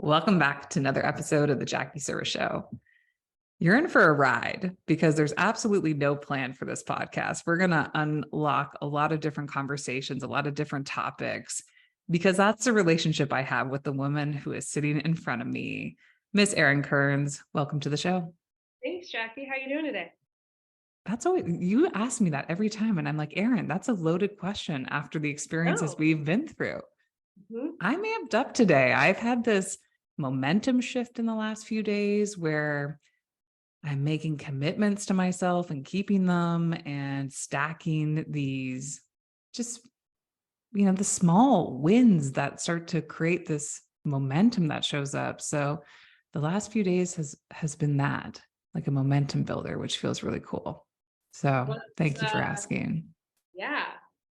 Welcome back to another episode of the Jackie Service Show. You're in for a ride because there's absolutely no plan for this podcast. We're going to unlock a lot of different conversations, a lot of different topics, because that's the relationship I have with the woman who is sitting in front of me, Miss Erin Kearns. Welcome to the show. Thanks, Jackie. How are you doing today? That's always, you ask me that every time. And I'm like, Erin, that's a loaded question after the experiences we've been through. I'm amped up today. I've had this momentum shift in the last few days where I'm making commitments to myself and keeping them and stacking these just, the small wins that start to create this momentum that shows up. So the last few days has been that, like a momentum builder, which feels really cool. So thank you for asking. Yeah.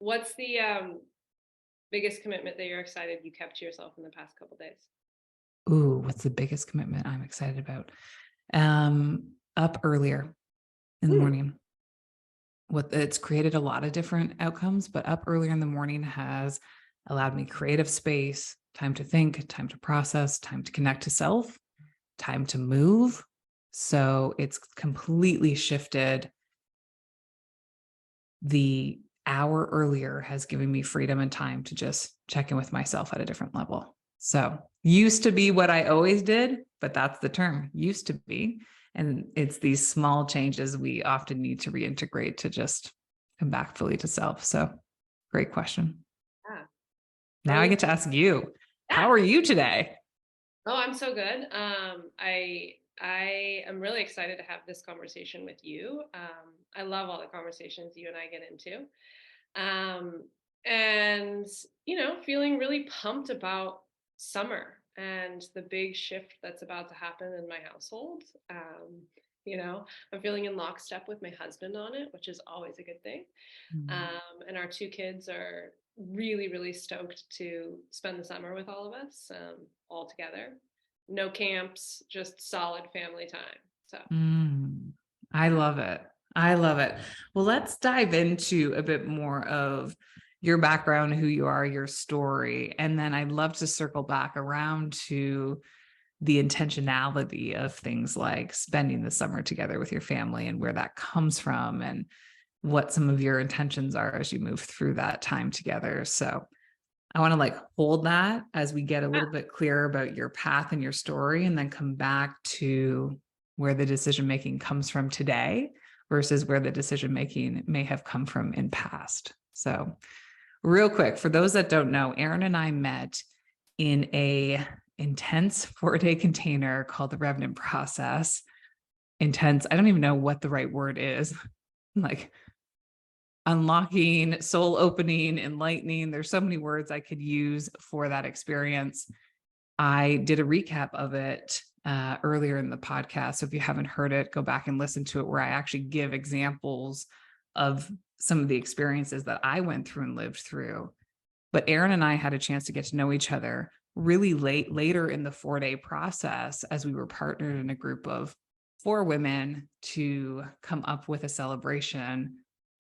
What's the biggest commitment that you're excited you kept to yourself in the past couple days? Ooh, what's the biggest commitment I'm excited about? Up earlier in the morning. It's created a lot of different outcomes, but up earlier in the morning has allowed me creative space, time to think, time to process, time to connect to self, time to move. So it's completely shifted. The hour earlier has given me freedom and time to just check in with myself at a different level. So used to be what I always did, but that's the term, used to be. And it's these small changes we often need to reintegrate to just come back fully to self. So great question. Yeah. Now I get to ask you, how are you today? Oh, I'm so good. I am really excited to have this conversation with you. I love all the conversations you and I get into. And feeling really pumped about summer and the big shift that's about to happen in my household. I'm feeling in lockstep with my husband on it, which is always a good thing. And our two kids are really, really stoked to spend the summer with all of us all together. No camps, just solid family time. So I love it. I love it. Well, let's dive into a bit more of your background, who you are, your story. And then I'd love to circle back around to the intentionality of things like spending the summer together with your family and where that comes from and what some of your intentions are as you move through that time together. So I want to hold that as we get a little bit clearer about your path and your story, and then come back to where the decision-making comes from today versus where the decision-making may have come from in past. So real quick, for those that don't know, Erin and I met in a intense 4-day container called the Revenant Process. Intense. I don't even know what the right word is. Unlocking, soul opening, enlightening. There's so many words I could use for that experience. I did a recap of it earlier in the podcast. So if you haven't heard it, go back and listen to it, where I actually give examples of some of the experiences that I went through and lived through. But Erin and I had a chance to get to know each other really later in the 4-day process, as we were partnered in a group of 4 women to come up with a celebration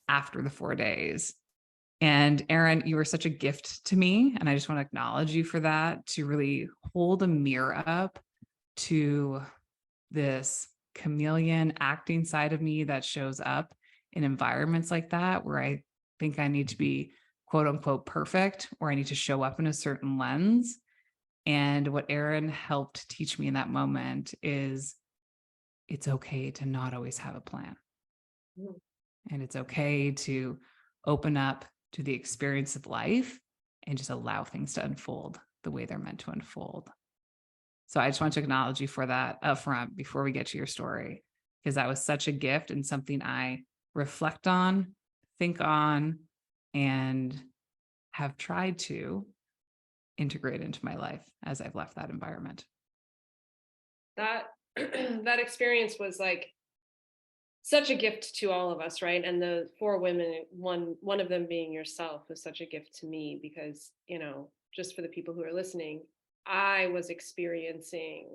after the 4 days. And Erin, you were such a gift to me. And I just want to acknowledge you for that, to really hold a mirror up to this chameleon acting side of me that shows up in environments like that, where I think I need to be quote unquote perfect, or I need to show up in a certain lens. And what Erin helped teach me in that moment is it's okay to not always have a plan. And it's okay to open up to the experience of life and just allow things to unfold the way they're meant to unfold. So I just want to acknowledge you for that up front before we get to your story, because that was such a gift and something I reflect on, think on, and have tried to integrate into my life as I've left that environment. that experience was such a gift to all of us, right? And the 4 women, one of them being yourself, was such a gift to me because, just for the people who are listening, I was experiencing,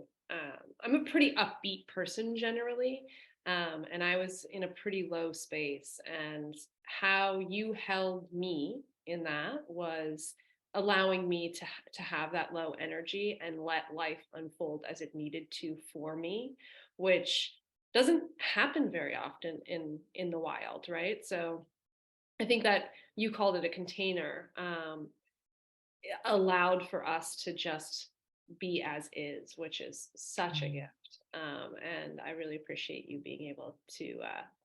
I'm a pretty upbeat person generally. And I was in a pretty low space, and how you held me in that was allowing me to have that low energy and let life unfold as it needed to for me, which doesn't happen very often in the wild, right? So I think that you called it a container, allowed for us to just be as is, which is such a Mm. gift. And I really appreciate you being able to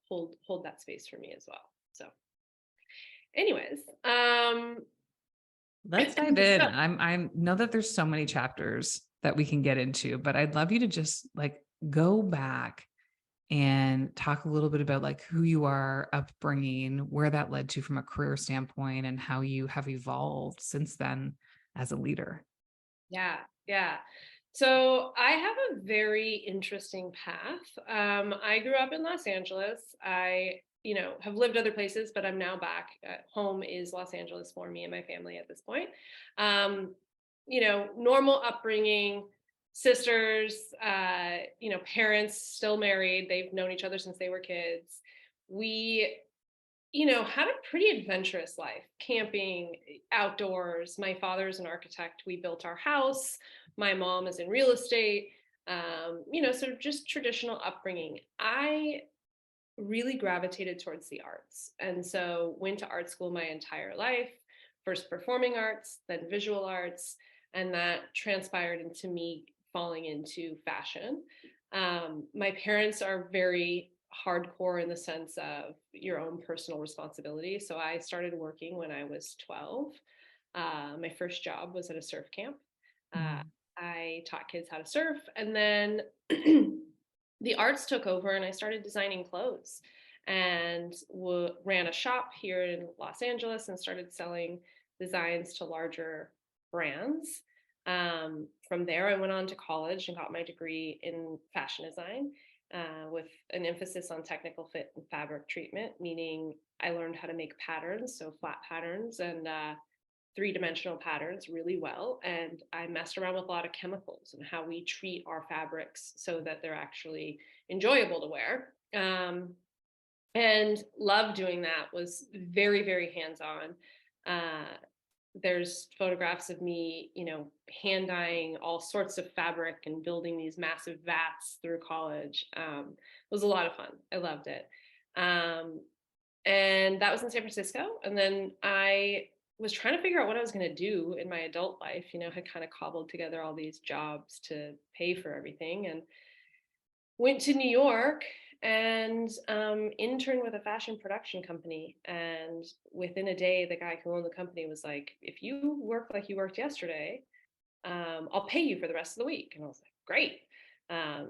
hold that space for me as well. So, anyways, Let's dive in. so I'm know that there's so many chapters that we can get into, but I'd love you to just like go back and talk a little bit about like who you are, upbringing, where that led to from a career standpoint, and how you have evolved since then as a leader. yeah, yeah. So I have a very interesting path. I grew up in Los Angeles. I, have lived other places, but I'm now back. Home is Los Angeles for me and my family at this point. Um, Normal upbringing, sisters, parents still married. They've known each other since they were kids. We had a pretty adventurous life, camping, outdoors. My father's an architect. We built our house. My mom is in real estate. Sort of just traditional upbringing. I really gravitated towards the arts. And so went to art school my entire life, first performing arts, then visual arts, and that transpired into me falling into fashion. My parents are very hardcore in the sense of your own personal responsibility. So I started working when I was 12. My first job was at a surf camp. Uh, Mm. I taught kids how to surf, and then the arts took over, and I started designing clothes and ran a shop here in Los Angeles and started selling designs to larger brands. From there, I went on to college and got my degree in fashion design with an emphasis on technical fit and fabric treatment, meaning I learned how to make patterns, so flat patterns and three-dimensional patterns really well. And I messed around with a lot of chemicals and how we treat our fabrics so that they're actually enjoyable to wear. And loved doing that, was very, very hands-on. There's photographs of me, hand dyeing all sorts of fabric and building these massive vats through college. It was a lot of fun. I loved it. Um, and that was in San Francisco. And then I was trying to figure out what I was going to do in my adult life. Had kind of cobbled together all these jobs to pay for everything, and went to New York and interned with a fashion production company. And within a day, the guy who owned the company was like, "If you work like you worked yesterday, I'll pay you for the rest of the week." And I was like, "Great."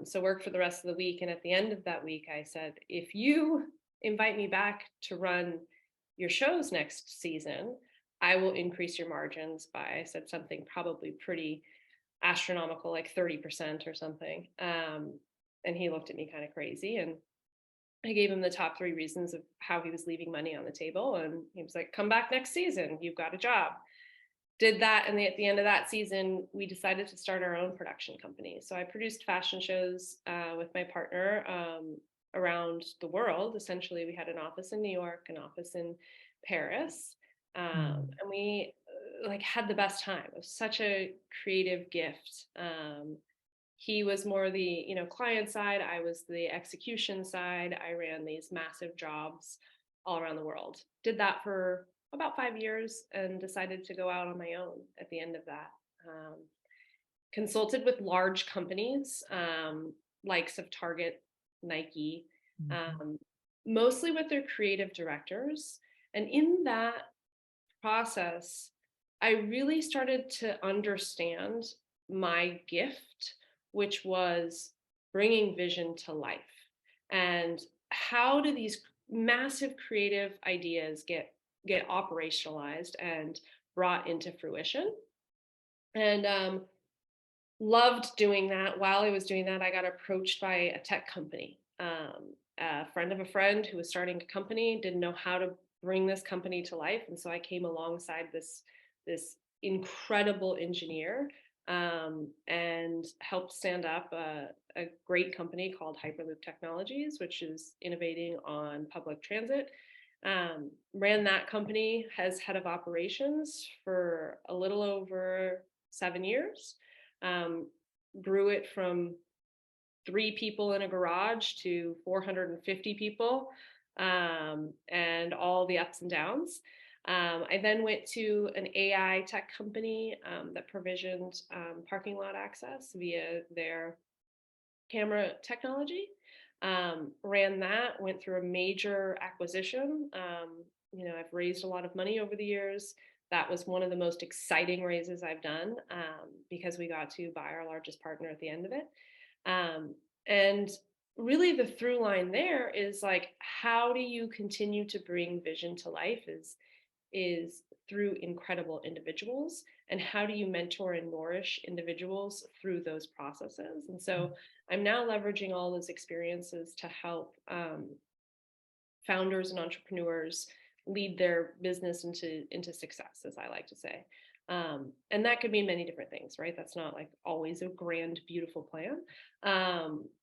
So worked for the rest of the week. And at the end of that week, I said, "If you invite me back to run your shows next season, I will increase your margins by," I said something probably pretty astronomical, like 30% or something. And he looked at me kind of crazy. And I gave him the top three reasons of how he was leaving money on the table. And he was like, "Come back next season. You've got a job." Did that. And at the end of that season, we decided to start our own production company. So I produced fashion shows with my partner around the world. Essentially, we had an office in New York, an office in Paris. Mm. And we like had the best time. It was such a creative gift. He was more the client side. I was the execution side. I ran these massive jobs all around the world. Did that for about 5 years and decided to go out on my own at the end of that. um, Consulted with large companies, likes of Target, Nike, Mhm. um, mostly with their creative directors. And in that process, I really started to understand my gift, which was bringing vision to life. And how do these massive creative ideas get operationalized and brought into fruition? And loved doing that. While I was doing that, I got approached by a tech company. A friend of a friend who was starting a company didn't know how to bring this company to life, and so I came alongside this incredible engineer and helped stand up a great company called Hyperloop Technologies, which is innovating on public transit. Ran that company as head of operations for a little over 7 years. Um, Grew it from 3 people in a garage to 450 people, and all the ups and downs. I then went to an AI tech company that provisioned parking lot access via their camera technology. Ran that, went through a major acquisition. I've raised a lot of money over the years. That was one of the most exciting raises I've done, because we got to buy our largest partner at the end of it. And really, the through line there is like, how do you continue to bring vision to life is through incredible individuals, and how do you mentor and nourish individuals through those processes. And so I'm now leveraging all those experiences to help founders and entrepreneurs lead their business into success, as I like to say. And that could mean many different things, right? That's not like always a grand, beautiful plan.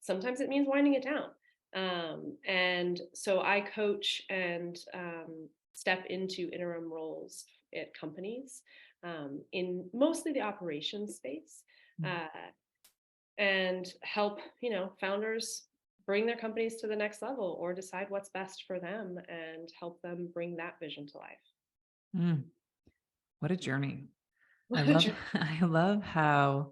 Sometimes it means winding it down. And so I coach and step into interim roles at companies, in mostly the operations space, uh, and help founders bring their companies to the next level or decide what's best for them and help them bring that vision to life. Mm, what a journey. I What a love journey. I love how,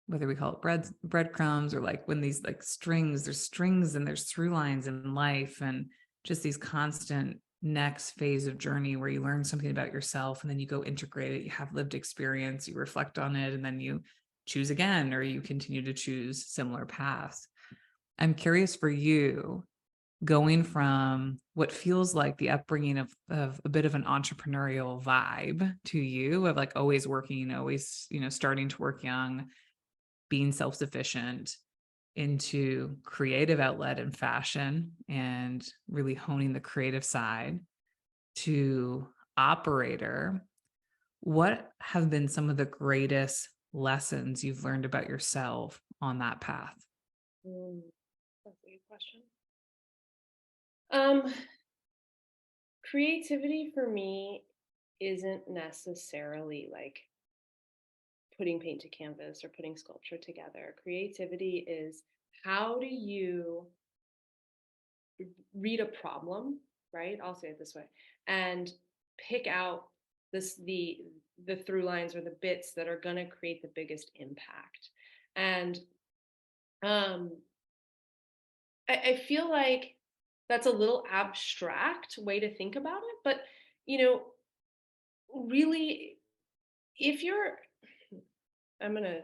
whether we call it breadcrumbs, or like when these like there's strings and there's through lines in life, and just these constant next phase of journey where you learn something about yourself and then you go integrate it, you have lived experience, you reflect on it, and then you choose again, or you continue to choose similar paths. I'm curious for you, going from what feels like the upbringing of a bit of an entrepreneurial vibe to you, of like always working, always, starting to work young, being self-sufficient, into creative outlet and fashion and really honing the creative side, to operator. What have been some of the greatest lessons you've learned about yourself on that path? Mm, that's a good question. Um, Creativity for me isn't necessarily like putting paint to canvas or putting sculpture together. Creativity is, how do you read a problem, right? I'll say it this way, and pick out the through lines or the bits that are going to create the biggest impact. And um, I feel like that's a little abstract way to think about it, but you know, really, if you're, I'm gonna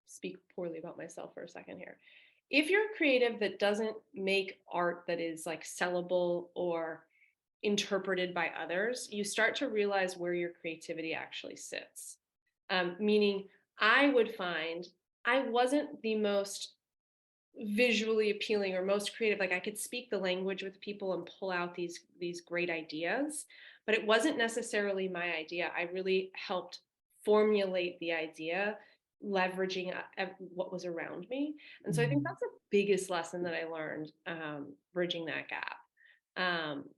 speak poorly about myself for a second here. If you're creative that doesn't make art that is like sellable or interpreted by others, you start to realize where your creativity actually sits. Meaning, I would find I wasn't the most visually appealing or most creative. Like I could speak the language with people and pull out these great ideas, but it wasn't necessarily my idea. I really helped formulate the idea, leveraging what was around me. And so I think Mm. that's the biggest lesson that I learned, bridging that gap. Um,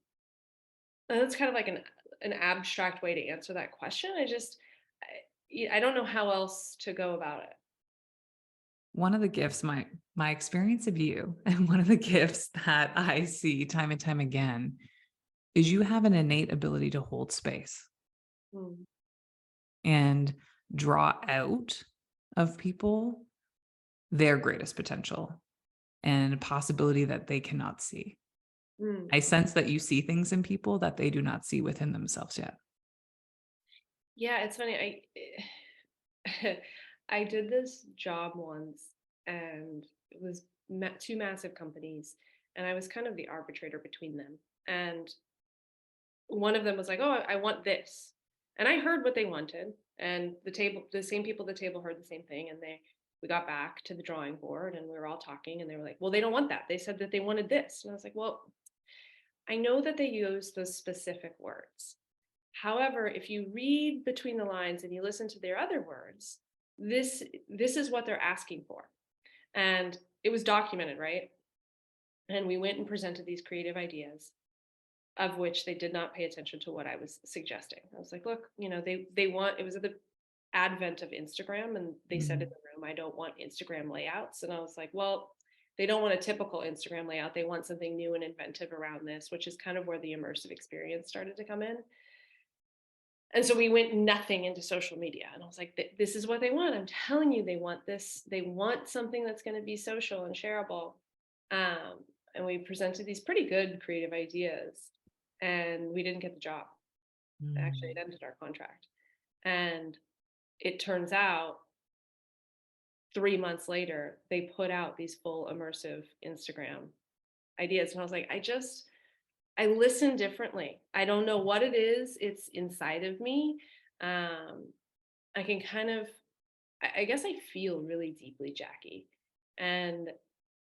and that's kind of like an abstract way to answer that question. I don't know how else to go about it. One of the gifts, my experience of you, and one of the gifts that I see time and time again, is you have an innate ability to hold space Mm, and draw out of people their greatest potential and possibility that they cannot see. mm. I sense that you see things in people that they do not see within themselves yet. Yeah, it's funny. I did this job once, and it was two massive companies, and I was kind of the arbitrator between them. And one of them was like, "Oh, I want this," and I heard what they wanted, and the same people at the table heard the same thing, and we got back to the drawing board, and we were all talking, and they were like, "Well, they don't want that. They said that they wanted this," and I was like, "Well, I know that they use those specific words. However, if you read between the lines and you listen to their other words, this is what they're asking for." And it was documented, right? And we went and presented these creative ideas. of which they did not pay attention to what I was suggesting. I was like, look, they want, it was at the advent of Instagram, and they said in Mm, the room, I don't want Instagram layouts. And I was like, well, they don't want a typical Instagram layout. They want something new and inventive around this, which is kind of where the immersive experience started to come in. And so we went nothing into social media. And I was like, this is what they want. I'm telling you, they want this. They want something that's going to be social and shareable. Um, and we presented these pretty good creative ideas, and we didn't get the job. Actually, mm, it ended our contract. And it turns out 3 months later, they put out these full immersive Instagram ideas. And I was like, I listen differently. I don't know what it is. It's inside of me. Um, I can kind of, I guess I feel really deeply, Jackie. And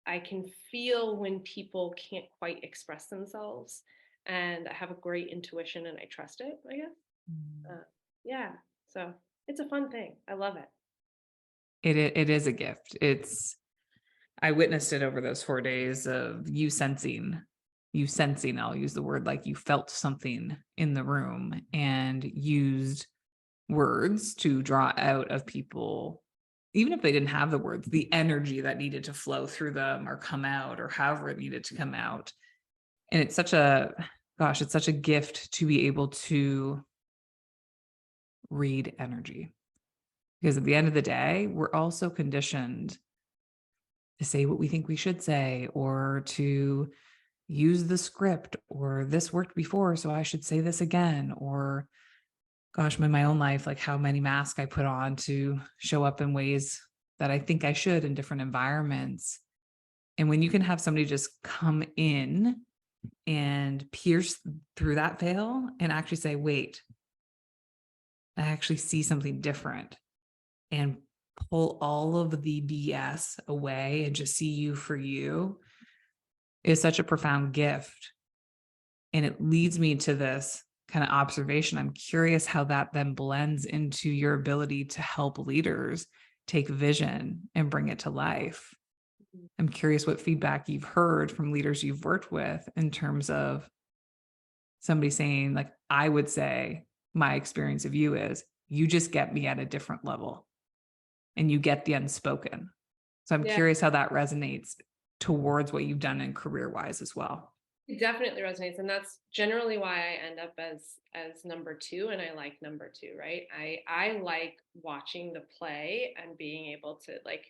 I can feel when people can't quite express themselves. And I have a great intuition and I trust it, I guess. mm. Uh, yeah. So it's a fun thing. I love it. It is a gift. I witnessed it over those 4 days of you sensing, I'll use the word, like you felt something in the room and used words to draw out of people, even if they didn't have the words, the energy that needed to flow through them or come out or however it needed to come out. And it's such a, gosh, it's such a gift to be able to read energy. Because at the end of the day, we're also conditioned to say what we think we should say or to use the script or this worked before, so I should say this again. Or gosh, in my own life, like how many masks I put on to show up in ways that I think I should in different environments. And when you can have somebody just come in and pierce through that veil and actually say, wait, I actually see something different, and pull all of the BS away and just see you for you, is such a profound gift. And it leads me to this kind of observation. I'm curious how that then blends into your ability to help leaders take vision and bring it to life. I'm curious what feedback you've heard from leaders you've worked with in terms of somebody saying, like, I would say, my experience of you is you just get me at a different level and you get the unspoken. So I'm Yeah. curious how that resonates towards what you've done in career wise as well. It definitely resonates, and that's generally why I end up as number two, and I like number two, right? I like watching the play and being able to, like,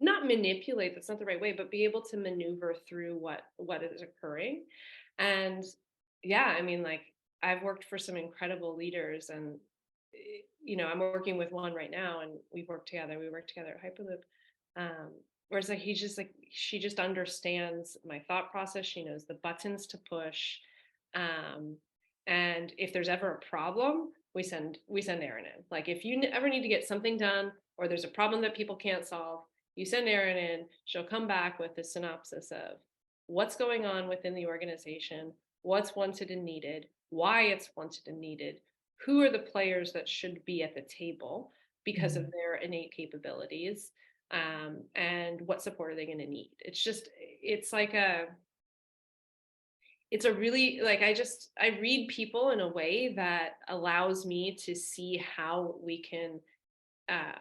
not manipulate, that's not the right way, but be able to maneuver through what is occurring. And yeah, I mean, like, I've worked for some incredible leaders, and I'm working with one right now, and we work together. We work together at Hyperloop. Whereas, like, he's just like, she just understands my thought process. She knows the buttons to push. Um, and if there's ever a problem, we send Erin in. Like, if you ever need to get something done, or there's a problem that people can't solve, you send Erin in. She'll come back with a synopsis of what's going on within the organization, what's wanted and needed, why it's wanted and needed, who are the players that should be at the table because of Mm, their innate capabilities, and what support are they going to need. It's like it's a really, like, I read people in a way that allows me to see how we can uh,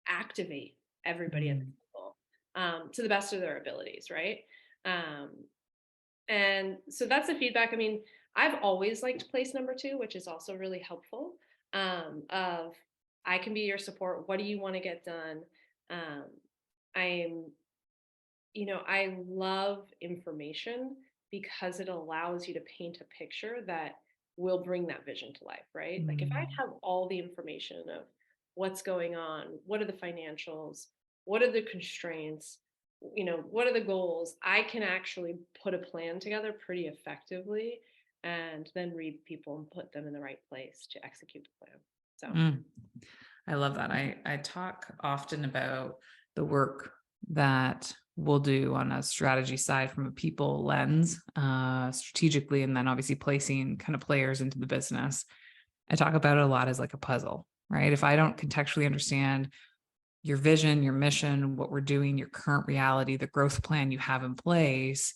activate everybody at the mm, table, to the best of their abilities, right? um, and so that's the feedback. I mean, I've always liked place number two, which is also really helpful. Of, I can be your support. What do you want to get done? Um, I'm, I love information because it allows you to paint a picture that will bring that vision to life, right? Like, if I mm, have all the information of what's going on, what are the financials, what are the constraints, what are the goals, I can actually put a plan together pretty effectively and then read people and put them in the right place to execute the plan. So, mm. I love that. I talk often about the work that we'll do on a strategy side from a people lens, strategically, and then obviously placing kind of players into the business. I talk about it a lot as like a puzzle, right? If I don't contextually understand your vision, your mission, what we're doing, your current reality, the growth plan you have in place,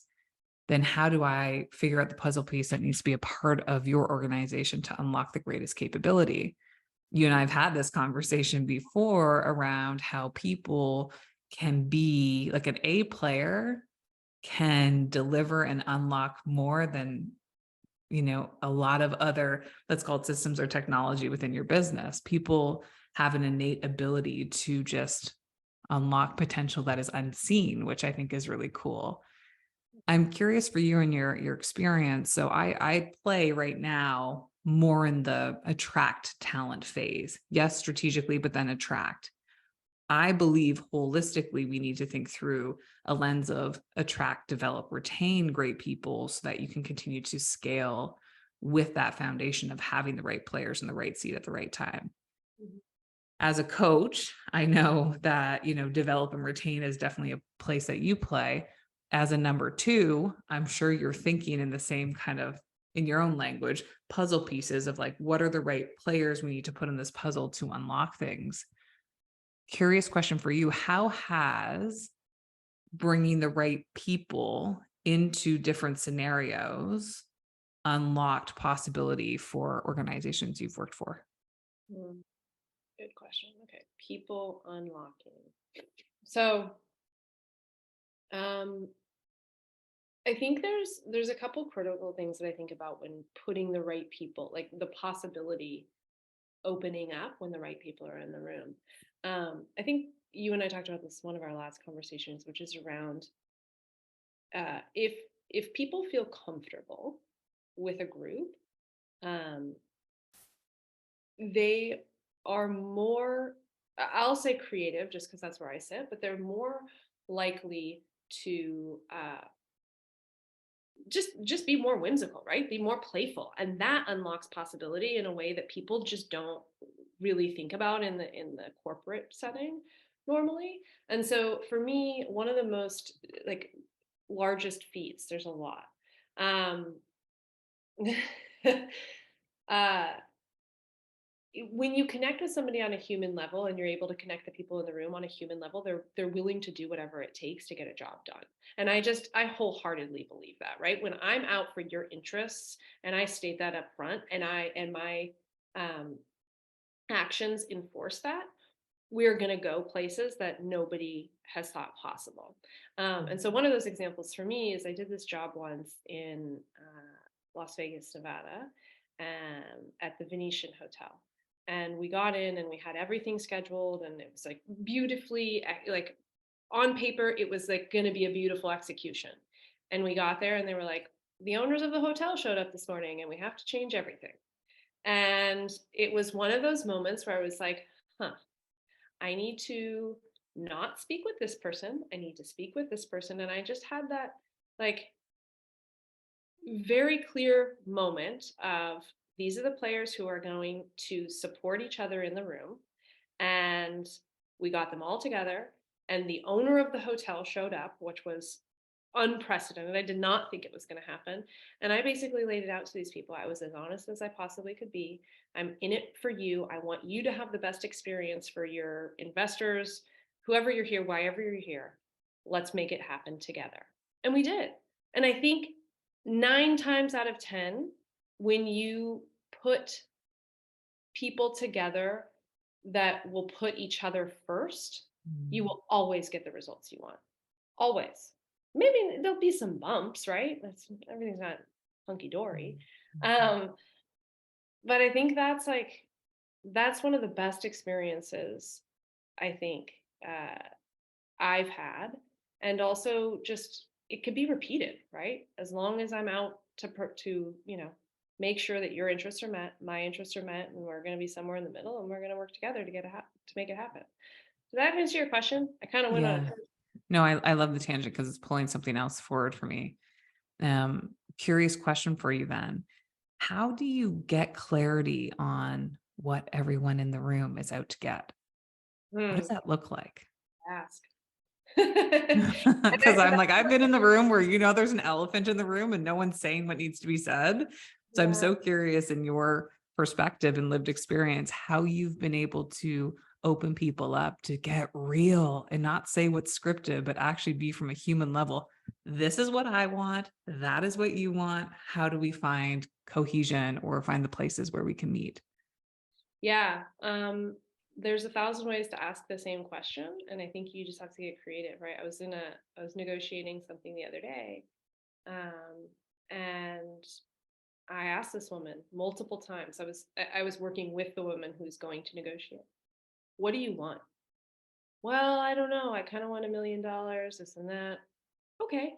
then how do I figure out the puzzle piece that needs to be a part of your organization to unlock the greatest capability? You and I have had this conversation before around how people can be like an A player can deliver and unlock more than, a lot of other, let's call it systems or technology within your business. People have an innate ability to just unlock potential that is unseen, which I think is really cool. I'm curious for you and your experience. So I play right now more in the attract talent phase. Yes, strategically, but then attract. I believe holistically we need to think through a lens of attract, develop, retain great people so that you can continue to scale with that foundation of having the right players in the right seat at the right time. Mhm. As a coach, I know that, develop and retain is definitely a place that you play. As a number two, I'm sure you're thinking in the same kind of, in your own language, puzzle pieces of like, what are the right players we need to put in this puzzle to unlock things? Curious question for you. How has bringing the right people into different scenarios unlocked possibility for organizations you've worked for? Mm, good question. Okay. People unlocking. So, um, I think there's a couple critical things that I think about when putting the right people, like the possibility opening up when the right people are in the room. I think you and I talked about this one of our last conversations, which is around if people feel comfortable with a group, um, they are more, I'll say creative, just because that's where I sit, but they're more likely to just be more whimsical, right? Be more playful, and that unlocks possibility in a way that people just don't really think about in the corporate setting normally. And so for me, one of the most like largest feats, there's a lot. Um, uh, when you connect with somebody on a human level and you're able to connect the people in the room on a human level, they're willing to do whatever it takes to get a job done. And I wholeheartedly believe that, right? When I'm out for your interests and I state that up front and my um, actions enforce that, we're going to go places that nobody has thought possible. And so one of those examples for me is I did this job once in Las Vegas, Nevada, at the Venetian Hotel. And we got in and we had everything scheduled and it was like beautifully, like on paper, it was like going to be a beautiful execution. And we got there and they were like, the owners of the hotel showed up this morning and we have to change everything. And it was one of those moments where I was like, huh, I need to not speak with this person. I need to speak with this person. And I just had that like very clear moment of these are the players who are going to support each other in the room. And we got them all together. And the owner of the hotel showed up, which was unprecedented. I did not think it was going to happen. And I basically laid it out to these people. I was as honest as I possibly could be. I'm in it for you. I want you to have the best experience for your investors, whoever you're here, wherever you're here. Let's make it happen together. And we did. And I think 9 times out of 10, when you put people together that will put each other first, you will always get the results you want. Always. Maybe there'll be some bumps, right? Everything's not hunky dory. Um, but I think that's one of the best experiences I think I've had, and also just it could be repeated, right? As long as I'm out to make sure that your interests are met, my interests are met, and we're going to be somewhere in the middle, and we're going to work together to make it happen. Did that answer your question? I kind of went on. Yeah. No, I love the tangent because it's pulling something else forward for me. Curious question for you then. How do you get clarity on what everyone in the room is out to get? What does Hmm, that look like? ask. Because I'm like, I've been in the room where, there's an elephant in the room and no one's saying what needs to be said. So I'm Yeah. so curious in your perspective and lived experience, how you've been able to open people up to get real and not say what's scripted, but actually be from a human level. this is what I want. That is what you want. How do we find cohesion or find the places where we can meet? Yeah. There's 1,000 ways to ask the same question, and I think you just have to get creative, right? I was negotiating something the other day, and I asked this woman multiple times. I was working with the woman who's going to negotiate. What do you want? Well, I don't know. I kind of want $1 million, this and that. Okay.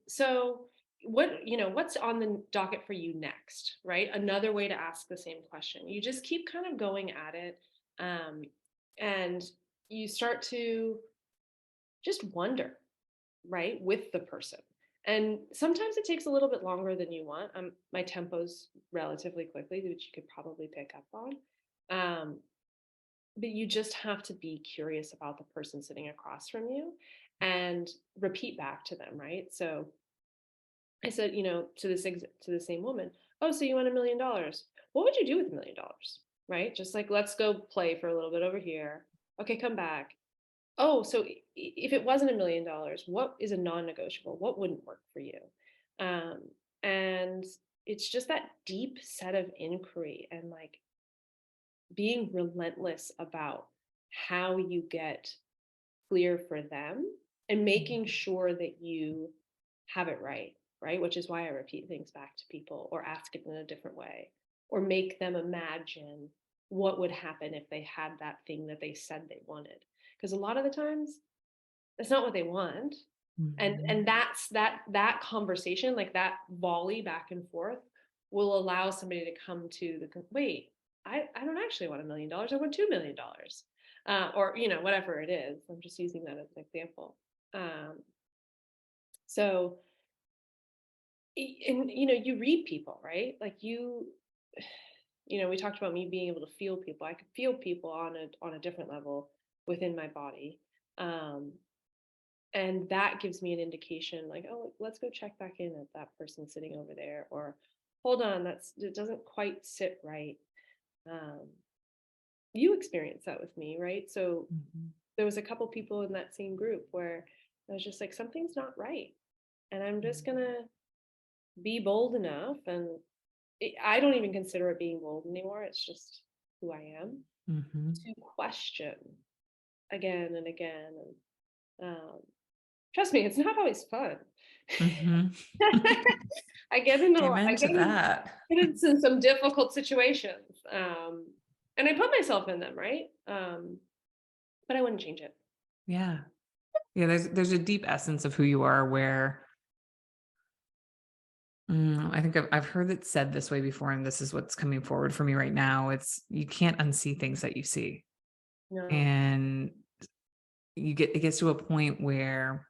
So what's on the docket for you next, right? Another way to ask the same question. You just keep kind of going at it. Um, and you start to just wonder, right, with the person. And sometimes it takes a little bit longer than you want. My tempo's relatively quickly, which you could probably pick up on. Um, but you just have to be curious about the person sitting across from you and repeat back to them, right? So I said, to the same woman, oh, so you want $1 million? What would you do with $1 million? Right? Just like, let's go play for a little bit over here. Okay, come back. Oh, so if it wasn't $1 million, what is a non-negotiable? What wouldn't work for you? Um, and it's just that deep set of inquiry and like being relentless about how you get clear for them and making sure that you have it right, right? Which is why I repeat things back to people or ask it in a different way or make them imagine what would happen if they had that thing that they said they wanted. Because a lot of the times that's not what they want. And Mhm. that conversation, like that volley back and forth, will allow somebody to come to wait, I don't actually want $1 million. I want $2 million. Or whatever it is. I'm just using that as an example. Um, so and you read people, right? Like we talked about me being able to feel people. I could feel people on a different level within my body. Um, and that gives me an indication like, oh, let's go check back in at that person sitting over there, or hold on, it doesn't quite sit right. um, you experienced that with me, right? So Mhm. there was a couple people in that same group where I was just like, something's not right, and I'm just gonna be bold enough. And I don't even consider it being bold anymore, it's just who I am, Mhm. to question again and again. And trust me, it's not always fun. Mhm. I get into I Amen to that. get into some difficult situations, and I put myself in them, right? But I wouldn't change it. Yeah. Yeah, there's a deep essence of who you are where I think I've heard it said this way before, and this is what's coming forward for me right now. It's you can't unsee things that you see. No. And it gets to a point where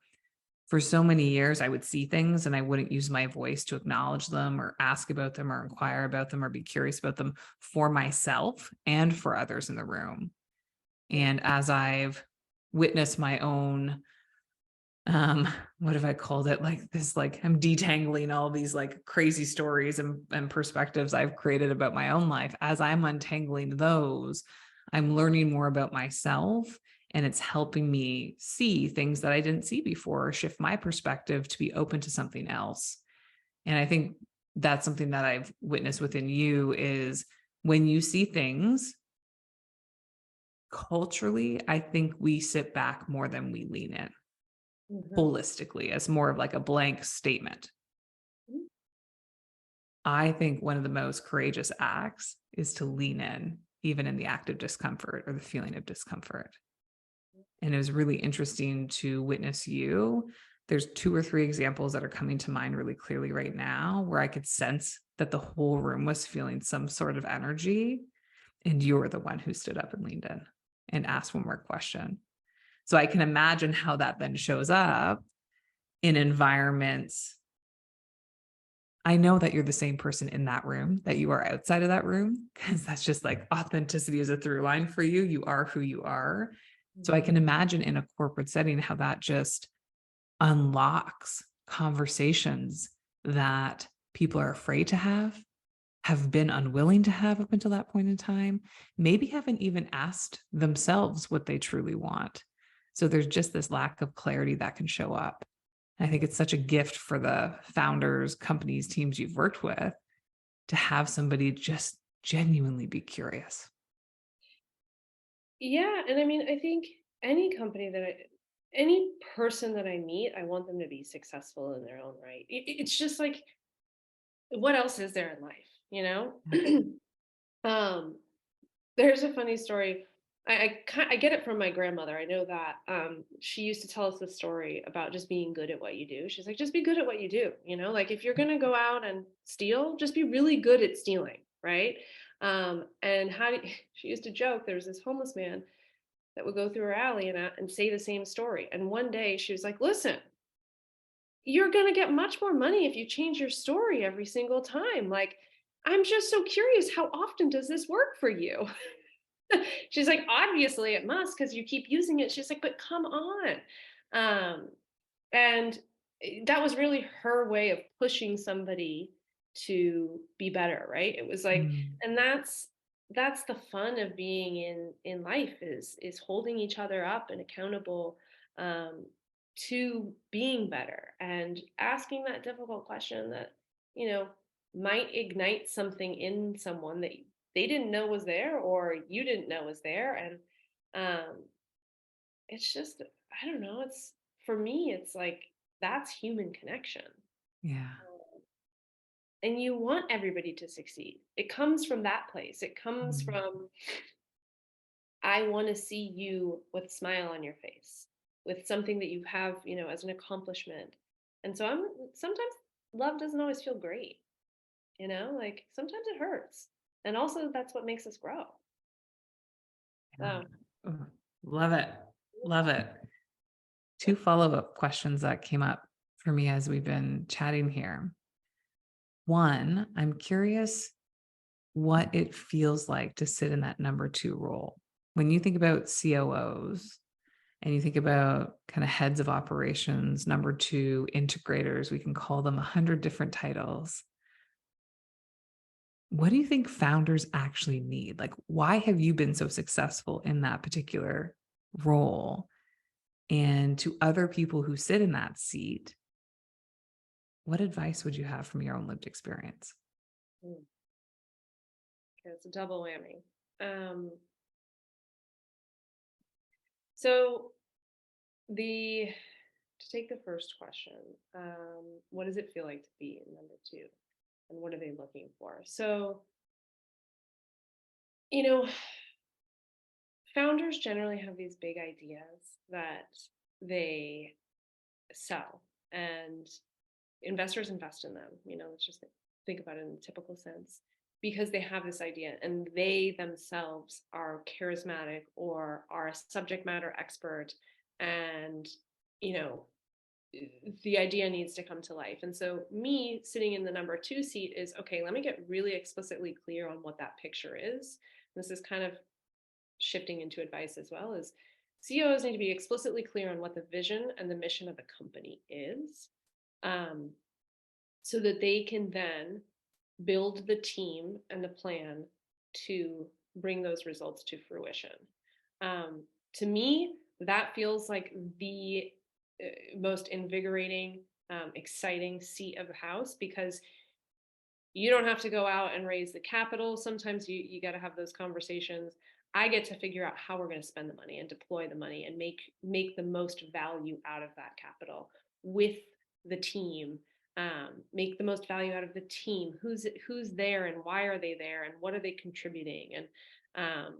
for so many years I would see things and I wouldn't use my voice to acknowledge them or ask about them or inquire about them or be curious about them for myself and for others in the room. And as I've witnessed my own what have I called it, like this, like I'm detangling all these like crazy stories and perspectives I've created about my own life. As I'm untangling those, I'm learning more about myself, and it's helping me see things that I didn't see before, or shift my perspective to be open to something else. And I think that's something that I've witnessed within you is when you see things culturally, I think we sit back more than we lean in Mhm. holistically as more of like a blank statement. I think one of the most courageous acts is to lean in, even in the act of discomfort or the feeling of discomfort. And it was really interesting to witness you. There's two or three examples that are coming to mind really clearly right now where I could sense that the whole room was feeling some sort of energy. And you're the one who stood up and leaned in and asked one more question. So I can imagine how that then shows up in environments. I know that you're the same person in that room that you are outside of that room because that's just like authenticity is a through line for you. You are who you are. So I Mhm. can imagine in a corporate setting how that just unlocks conversations that people are afraid to have been unwilling to have up until that point in time, maybe haven't even asked themselves what they truly want. So there's just this lack of clarity that can show up. I think it's such a gift for the founders, companies, teams you've worked with to have somebody just genuinely be curious. Yeah, and I mean, I think any company that any person that I meet, I want them to be successful in their own right. It's just like, what else is there in life, you know? Yeah. um, there's a funny story. I get it from my grandmother. I know that she used to tell us the story about just being good at what you do. She's like, just be good at what you do. You know, like if you're gonna go out and steal, just be really good at stealing, right? And she used to joke. There was this homeless man that would go through her alley and say the same story. And one day she was like, listen, you're going to get much more money if you change your story every single time. Like, I'm just so curious, how often does this work for you? She's like, obviously it must because you keep using it. She's like, but come on. Um, and that was really her way of pushing somebody to be better, right? It was like, Mm. and that's the fun of being in life is holding each other up and accountable um, to being better and asking that difficult question that you know might ignite something in someone that they didn't know was there or you didn't know was there. And um, it's just, I don't know, it's for me, it's like that's human connection. Yeah. And you want everybody to succeed. It comes from that place. It comes Mm. from, I want to see you with a smile on your face, with something that you have, as an accomplishment. And so sometimes love doesn't always feel great, like sometimes it hurts. And also that's what makes us grow. Yeah. So, Oh, love it. Love it. Two follow-up questions that came up for me as we've been chatting here. One, I'm curious what it feels like to sit in that number two role. When you think about COOs and you think about kind of heads of operations, number two, integrators, we can call them 100 different titles. What do you think founders actually need? Like, why have you been so successful in that particular role? And to other people who sit in that seat, what advice would you have from your own lived experience? mm, okay, it's a double whammy. Um, so the to take the first question, what does it feel like to be in number two, and what are they looking for? So, you know, founders generally have these big ideas that they sell, and investors invest in them. Let's just think about it in a typical sense because they have this idea and they themselves are charismatic or are a subject matter expert, and you know the idea needs to come to life. And so me sitting in the number two seat is okay, let me get really explicitly clear on what that picture is. This is kind of shifting into advice as well, is CEOs need to be explicitly clear on what the vision and the mission of the company is, um, so that they can then build the team and the plan to bring those results to fruition. To me, that feels like the most invigorating, exciting seat of the house because you don't have to go out and raise the capital. Sometimes you got to have those conversations. I get to figure out how we're going to spend the money and deploy the money and make the most value out of that capital with the team. Make the most value out of the team. Who's there and why are they there and what are they contributing, um,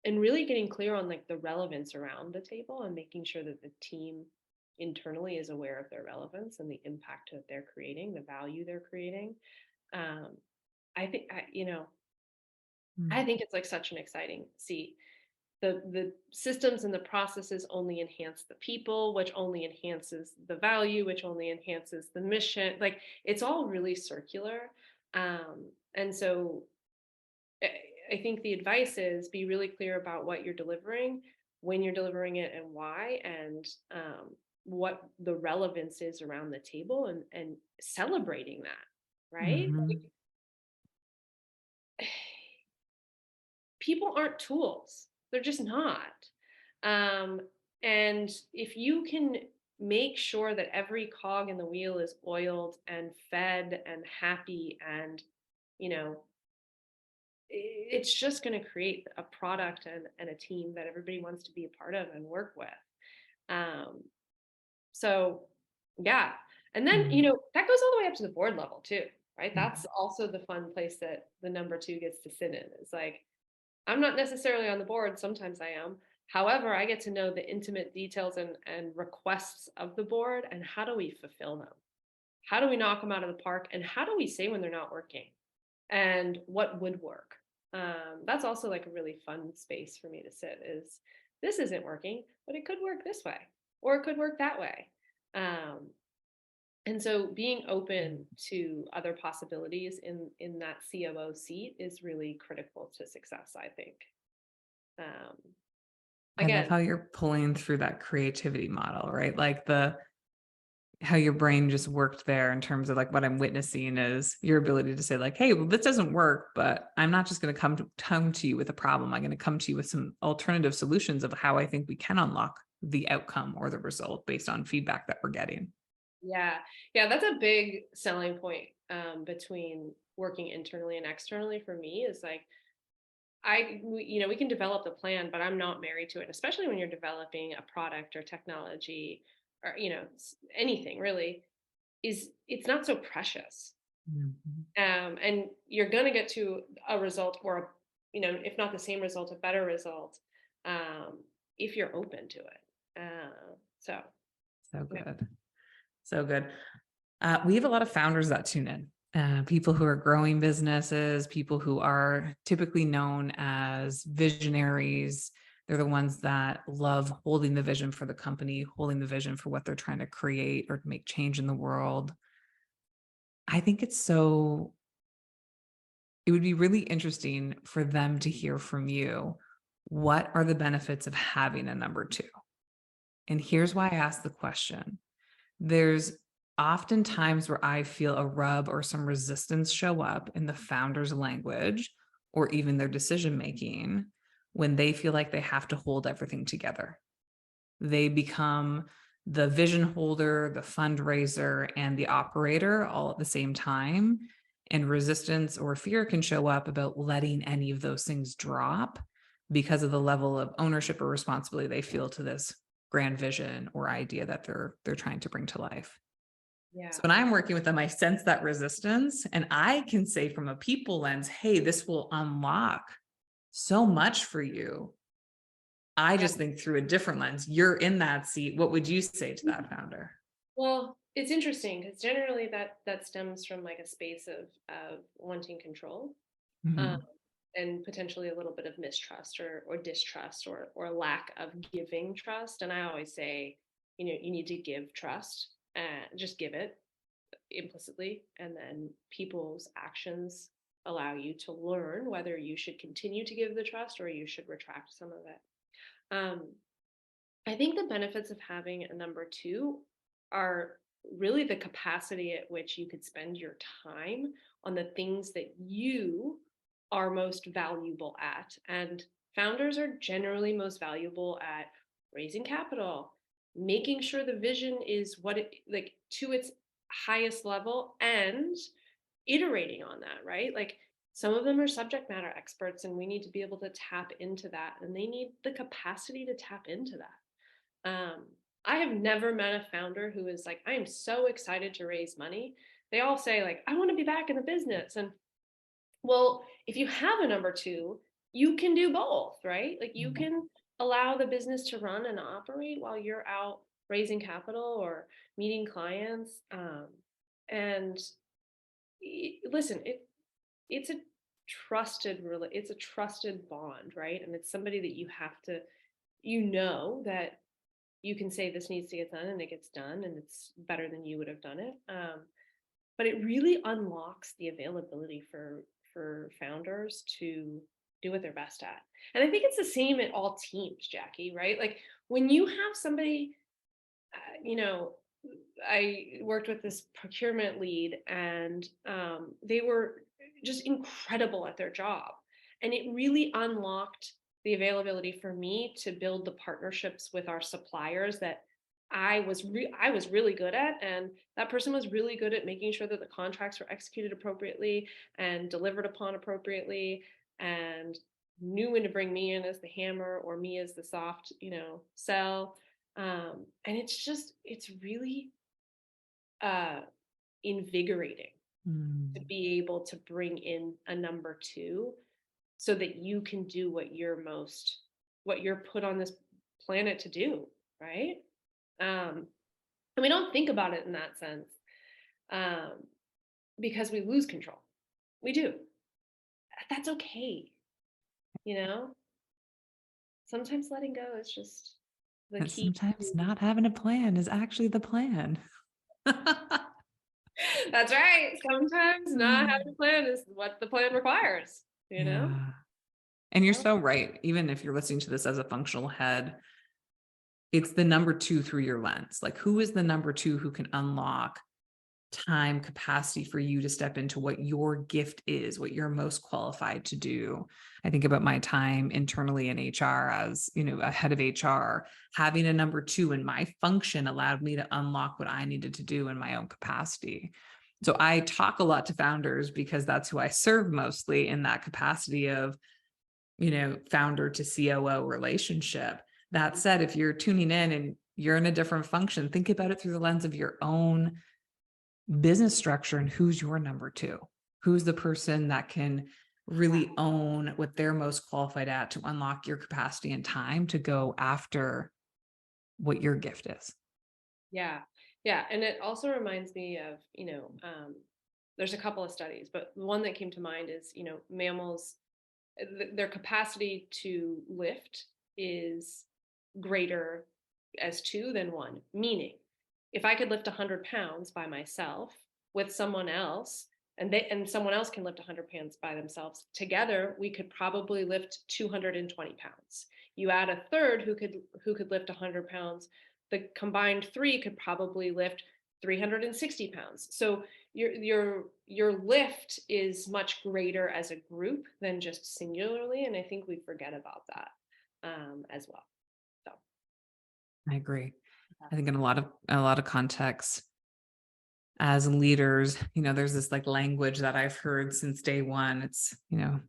and really getting clear on like the relevance around the table and making sure that the team internally is aware of their relevance and the impact that they're creating, the value they're creating. um, I think I Mm. think it's like such an exciting seat. The systems and the processes only enhance the people, which only enhances the value, which only enhances the mission. Like it's all really circular. And so I I think the advice is be really clear about what you're delivering, when you're delivering it, and why, and what the relevance is around the table, and celebrating that, right? Mhm. People aren't tools. They're just not. Um, and if you can make sure that every cog in the wheel is oiled and fed and happy, and you know it's just going to create a product and a team that everybody wants to be a part of and work with. um, so yeah. And then, Mhm. that goes all the way up to the board level too, right? Mhm. That's also the fun place that the number two gets to sit in. It's like, I'm not necessarily on the board. Sometimes I am. However, I get to know the intimate details and requests of the board, and how do we fulfill them? How do we knock them out of the park? And how do we say when they're not working? And what would work? That's also like a really fun space for me to sit, is this isn't working, but it could work this way, or it could work that way. Um, and so being open to other possibilities in that COO seat is really critical to success, I think. Um, I love again, how you're pulling through that creativity model, right? Like how your brain just worked there in terms of like what I'm witnessing is your ability to say like, hey, well, this doesn't work, but I'm not just going to come to you with a problem. I'm going to come to you with some alternative solutions of how I think we can unlock the outcome or the result based on feedback that we're getting. yeah, yeah, that's a big selling point, between working internally and externally for me, is like, we can develop the plan, but I'm not married to it, especially when you're developing a product or technology, or, anything really. It's not so precious. Mhm. And you're going to get to a result, or, if not the same result, a better result, um, if you're open to it. So, So yeah. good. So good. We have a lot of founders that tune in, people who are growing businesses, people who are typically known as visionaries. They're the ones that love holding the vision for the company, holding the vision for what they're trying to create or to make change in the world. I think it would be really interesting for them to hear from you. What are the benefits of having a number two? And here's why I asked the question. There's often times where I feel a rub or some resistance show up in the founder's language or even their decision making when they feel like they have to hold everything together. They become the vision holder, the fundraiser, and the operator all at the same time. And resistance or fear can show up about letting any of those things drop because of the level of ownership or responsibility they feel to this grand vision or idea that they're trying to bring to life. So Yeah. when I'm working with them, I sense that resistance and I can say from a people lens, hey, this will unlock so much for you. I Yeah. just think through a different lens. You're in that seat. What would you say to that founder? Well, it's interesting because generally that stems from like a space of wanting control, um, Mhm. and potentially a little bit of mistrust or distrust or lack of giving trust. And I always say, you need to give trust, and just give it implicitly, and then people's actions allow you to learn whether you should continue to give the trust or you should retract some of it. Um, I think the benefits of having a number two are really the capacity at which you could spend your time on the things that you are most valuable at. And founders are generally most valuable at raising capital, making sure the vision is what it like to its highest level, and iterating on that, right? Like, some of them are subject matter experts, and we need to be able to tap into that, and they need the capacity to tap into that. I have never met a founder who is like, I am so excited to raise money. They all say, like, I want to be back in the business. And well, if you have a number two, you can do both, right? Like, you can allow the business to run and operate while you're out raising capital or meeting clients. And listen, it's a it's a trusted bond, right? And it's somebody that you have to, that you can say this needs to get done, and it gets done, and it's better than you would have done it. But it really unlocks the availability for founders to do what they're best at. And I think it's the same at all teams, Jackie, right? Like, when you have somebody, you know, I worked with this procurement lead, and they were just incredible at their job. And it really unlocked the availability for me to build the partnerships with our suppliers that I was really good at, and that person was really good at making sure that the contracts were executed appropriately and delivered upon appropriately, and knew when to bring me in as the hammer or me as the soft, sell. And it's really uh, invigorating to Mm. be able to bring in a number two so that you can do what you're put on this planet to do, right? Um, and we don't think about it in that sense, um, because we lose control. We do. That's okay. You know, sometimes letting go is just the And key. sometimes not having a plan is actually the plan. That's right. Sometimes not having a plan is what the plan requires, you know? Yeah. And you're Oh, so right. Even if you're listening to this as a functional head, it's the number two through your lens. Like, who is the number two who can unlock time capacity for you to step into what your gift is, what you're most qualified to do? I think about my time internally in HR as, a head of HR. Having a number two in my function allowed me to unlock what I needed to do in my own capacity. So I talk a lot to founders because that's who I serve mostly in that capacity of, founder to COO relationship. That said, if you're tuning in and you're in a different function, think about it through the lens of your own business structure and who's your number two. Who's the person that can really own what they're most qualified at to unlock your capacity and time to go after what your gift is. yeah. Yeah. And it also reminds me of, there's a couple of studies, but the one that came to mind is, mammals, their capacity to lift is greater as two than one. Meaning, if I could lift 100 pounds by myself with someone else, and someone else can lift 100 pounds by themselves, together we could probably lift 220 pounds. You add a third who could lift 100 pounds, the combined three could probably lift 360 pounds. So your lift is much greater as a group than just singularly, and I think we forget about that, as well. So I agree. yeah. I think in a lot of contexts as leaders, there's this like language that I've heard since day one. It's,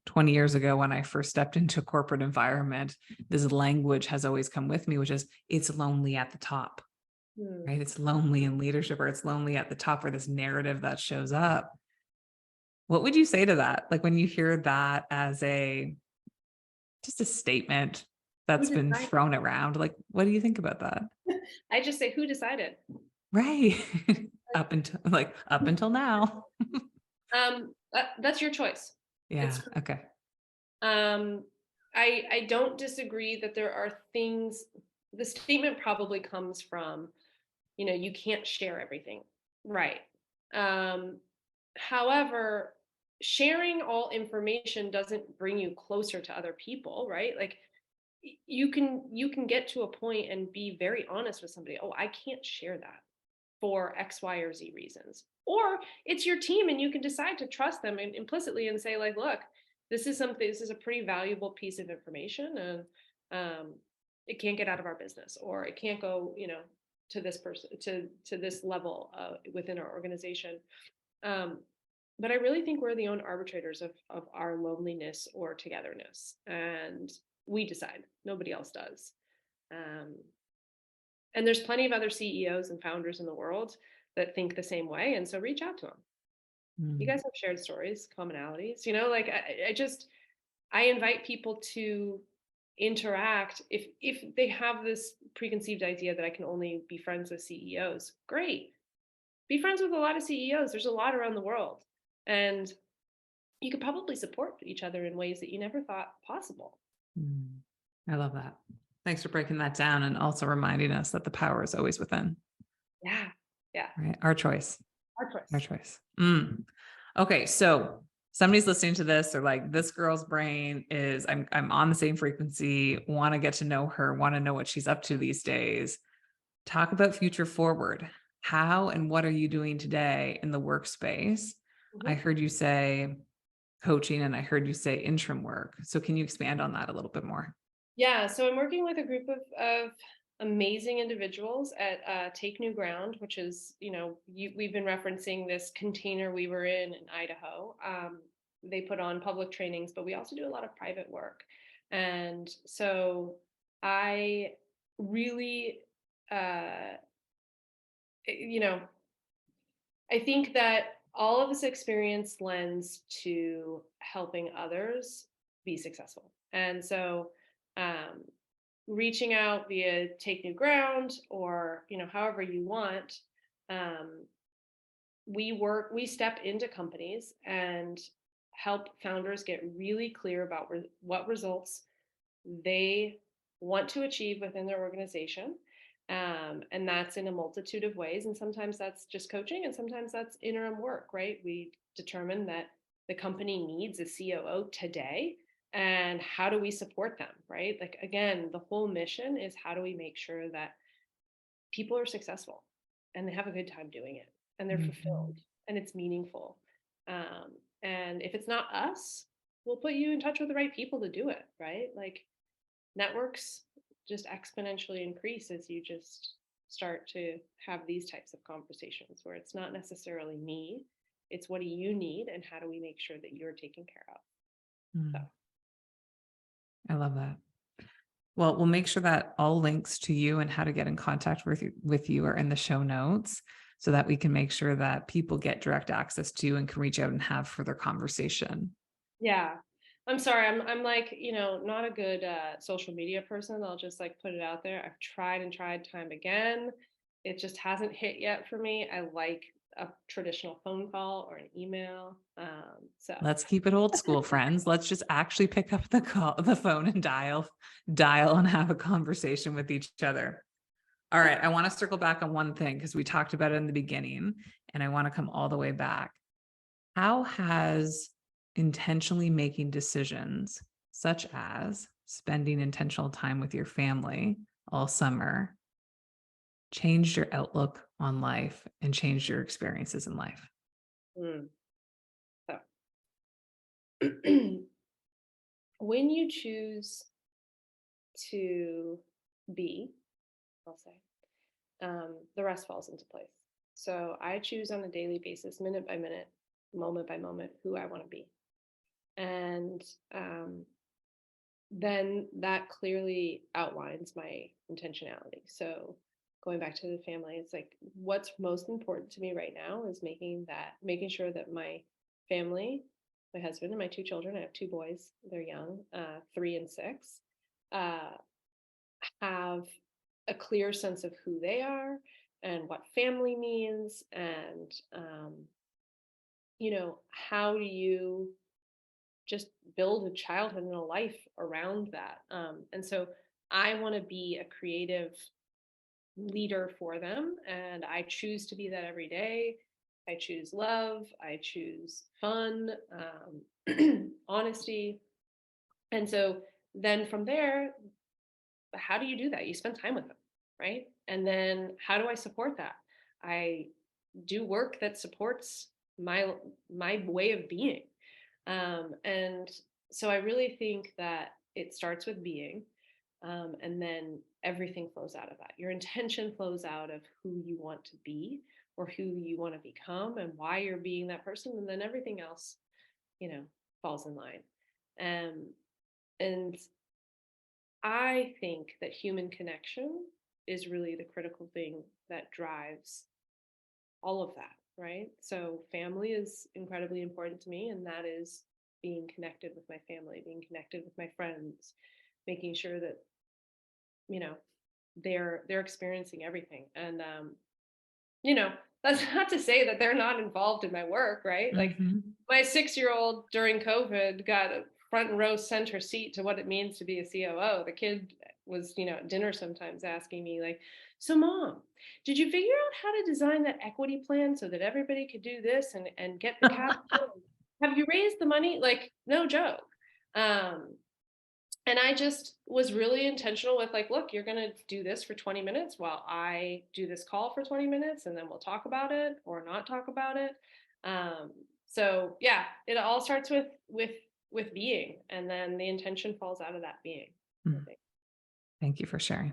20 years ago when I first stepped into a corporate environment, this language has always come with me, which is it's lonely at the top. Hmm. Right? It's lonely in leadership, or it's lonely at the top, or this narrative that shows up. What would you say to that? Like when you hear that as just a statement Who that's been decided? thrown around, like, what do you think about that? I just say, who decided? Right. up until now. That's your choice. Yeah. It's Okay. um, I don't disagree that there are things. The statement probably comes from, you can't share everything, right? Um, However, sharing all information doesn't bring you closer to other people, right? Like you can get to a point and be very honest with somebody. Oh, I can't share that for X, Y, or Z reasons. Or it's your team and you can decide to trust them implicitly and say, like, look, this is a pretty valuable piece of information, and it can't get out of our business, or it can't go, to this person, to this level within our organization. Um, but I really think we're the own arbitrators of our loneliness or togetherness, and we decide. Nobody else does. Um, and there's plenty of other CEOs and founders in the world that think the same way, and so reach out to them. You Mm. guys have shared stories, commonalities. Like I invite people to interact. If they have this preconceived idea that I can only be friends with CEOs, great. Be friends with a lot of CEOs. There's a lot around the world, and you could probably support each other in ways that you never thought possible. Mm. I love that. Thanks for breaking that down and also reminding us that the power is always within, Yeah, yeah. right? Our choice. Our Our choice. choice. Okay, so somebody's listening to this. They're like, this girl's brain is. I'm on the same frequency. Want to get to know her. Want to know what she's up to these days. Talk about future forward. How and what are you doing today in the workspace? I Mhm. heard you say coaching, and I heard you say interim work. So can you expand on that a little bit more? Yeah, so I'm working with a group of amazing individuals at Take New Ground, which is, we've been referencing this container we were in Idaho. They put on public trainings, but we also do a lot of private work. And so I really, uh, you know, I think that all of this experience lends to helping others be successful. And so, um, reaching out via Take New Ground or, however you want, um, we step into companies and help founders get really clear about what results they want to achieve within their organization. And that's in a multitude of ways. And sometimes that's just coaching, and sometimes that's interim work, right? We determine that the company needs a COO today. And how do we support them, right? Like, again, the whole mission is how do we make sure that people are successful and they have a good time doing it and they're Mhm. fulfilled and it's meaningful. And if it's not us, we'll put you in touch with the right people to do it, right? Like, networks just exponentially increase as you just start to have these types of conversations where it's not necessarily me, it's what do you need and how do we make sure that you're taken care of. So Mm, I love that. Well, we'll make sure that all links to you and how to get in contact with you are in the show notes so that we can make sure that people get direct access to you and can reach out and have further conversation. yeah, I'm sorry, I'm like, not a good social media person. I'll just like put it out there. I've tried and tried time again. It just hasn't hit yet for me. I like a traditional phone call or an email. So Let's keep it old school, friends. Let's just actually pick up the phone and dial and have a conversation with each other. All right, I want to circle back on one thing because we talked about it in the beginning and I want to come all the way back. How has intentionally making decisions, such as spending intentional time with your family all summer, changed your outlook on life and changed your experiences in life? mm, so when you choose to be, I'll say, the rest falls into place. So I choose on a daily basis, minute by minute, moment by moment, who I want to be. And then that clearly outlines my intentionality. So going back to the family, it's like what's most important to me right now is making sure that my family, my husband and my two children, I have two boys, they're young, 3 and 6, uh, have a clear sense of who they are and what family means, and how do you just build a childhood and a life around that. And so I want to be a creative leader for them, and I choose to be that every day. I choose love, I choose fun, honesty. And so then from there, how do you do that? You spend time with them, right? And then how do I support that? I do work that supports my way of being. And so I really think that it starts with being, and then everything flows out of that. Your intention flows out of who you want to be or who you want to become and why you're being that person. And then everything else, you know, falls in line. Um, and I think that human connection is really the critical thing that drives all of that, right? So family is incredibly important to me, and that is being connected with my family, being connected with my friends, making sure that, you know, they're experiencing everything. And you know, that's not to say that they're not involved in my work, right? Like, Mhm. my 6-year-old during COVID got a front row center seat to what it means to be a COO. The kid was, at dinner sometimes asking me, like, so mom, did you figure out how to design that equity plan so that everybody could do this and get the capital? Have you raised the money? Like, no joke. Um, and I just was really intentional with, like, look, you're going to do this for 20 minutes while I do this call for 20 minutes, and then we'll talk about it or not talk about it. Um, so yeah, it all starts with being, and then the intention falls out of that being, I Mm. think. Thank you for sharing.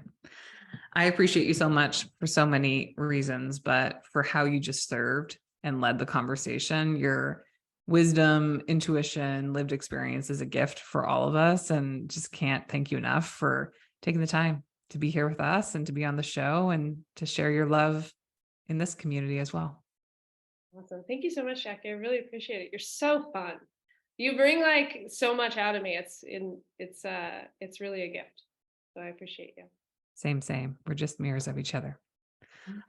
I appreciate you so much for so many reasons, but for how you just served and led the conversation, your wisdom, intuition, lived experience is a gift for all of us. And just can't thank you enough for taking the time to be here with us and to be on the show and to share your love in this community as well. Awesome. Thank you so much, Jackie. I really appreciate it. You're so fun. You bring like so much out of me. It's really a gift. So I appreciate you. Same. We're just mirrors of each other.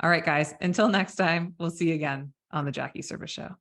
All right, guys. Until next time, we'll see you again on the Jackie Service Show.